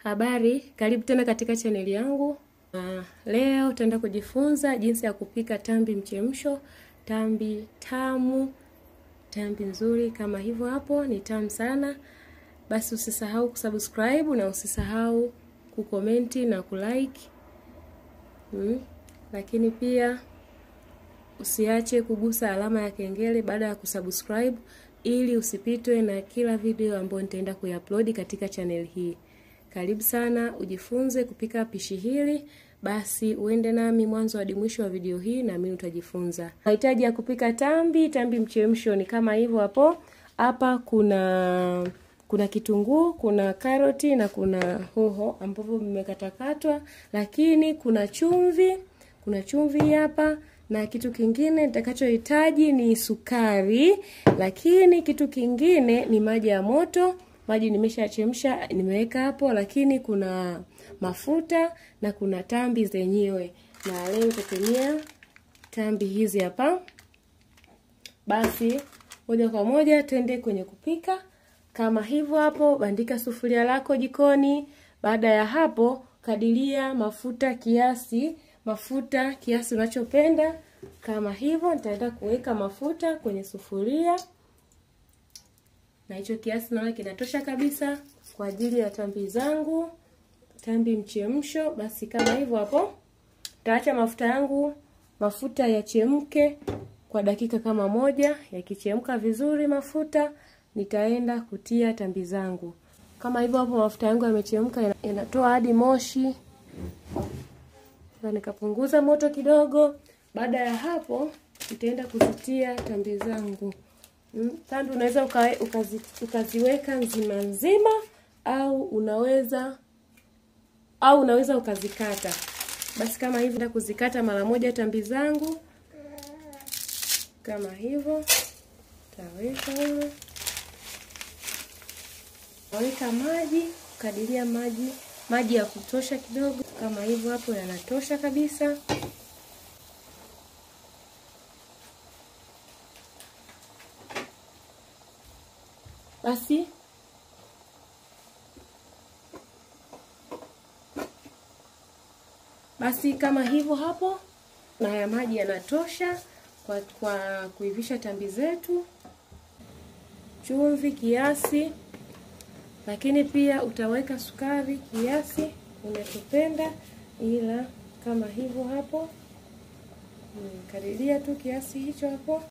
Habari, karibu tena katika chaneli yangu. Leo tutaenda kujifunza jinsi ya kupika tambi mchemsho, tambi tamu, tambi nzuri kama hivyo hapo, ni tamu sana. Basi usisahau kusubscribe na usisahau kukomenti na kulike. Lakini pia usiache kugusa alama ya kengele baada ya kusubscribe ili usipitwe na kila video ambayo nitaenda kuiupload katika channel hii. Karibu sana ujifunze kupika pishi hili, basi uende nami mwanzo hadi mwisho wa video hii na mimi utajifunza. Mahitaji ya kupika tambi mchemsho ni kama hivyo hapo. Hapa kuna kitunguu, kuna karoti na kuna hoho ambavyo vimekatakatwa, lakini kuna chumvi hapa, na kitu kingine nitakachohitaji ni sukari, lakini kitu kingine ni maji ya moto. Maji nimeshachemsha nimeweka hapo, lakini kuna mafuta na kuna tambi zenyewe. Na leo tutatumia tambi hizi hapa. Basi moja kwa moja twende kwenye kupika. Kama hivyo hapo, bandika sufuria lako jikoni. Baada ya hapo, kadiria mafuta kiasi unachopenda. Kama hivyo nitaenda kuweka mafuta kwenye sufuria. Na hicho kiasi naona kinatosha kabisa kwa ajili ya tambi zangu, tambi mchemsho. Basi kama hivyo hapo, taacha mafuta yachemke kwa dakika kama moja. Yakichemka vizuri mafuta, nitaenda kutia tambi zangu. Kama hivyo hapo, mafuta yangu yamechemka, yanatoa hadi moshi. Na nikapunguza moto kidogo. Baada ya hapo, nitaenda kuzitia tambi zangu. Tambi unaweza ukaziweka nzima au unaweza ukazikata. Basi kama hivyo nenda kuzikata mara moja tambi zangu. Kama hivyo taweka maji, kadiria maji ya kutosha kidogo. Kama hivyo hapo yanatosha kabisa. Basi kama hivyo hapo, na ya maji yanatosha kwa kuivisha tambi zetu. Chumvi kiasi, lakini pia utaweka sukari kiasi unachopenda, ila kama hivyo hapo kadiria tu kiasi hicho hapo.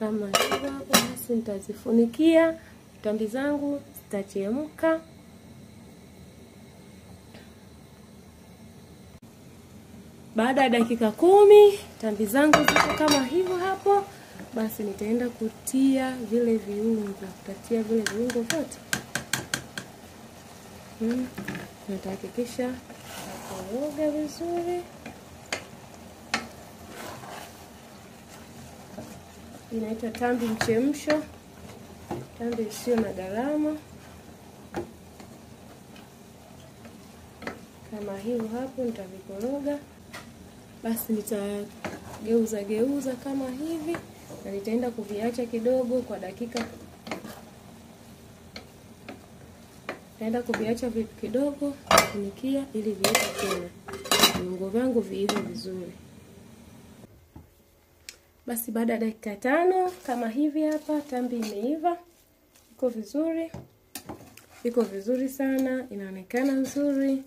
Kama hivyo hapo, basi nitazifunikia tambi zangu, zitachemka. Baada ya dakika 10 tambi zangu ziko kama hivyo hapo. Basi nitaenda kutia vile viungo, vyote. Nitahakikisha nakoroga vizuri. Inaitwa tambi mchemsho, tambi isiyo na gharama. Kama hivyo hapo nitavikoroga. Basi nitageuza kama hivi, na nitaenda kuviacha kidogo kwa dakika. Nitaenda kuviacha kidogo kufunikia ili viive tena. Viungo vyangu viive vizuri. Basi baada ya dakika 5 kama hivi hapa, tambi imeiva. Iko vizuri sana, inaonekana nzuri.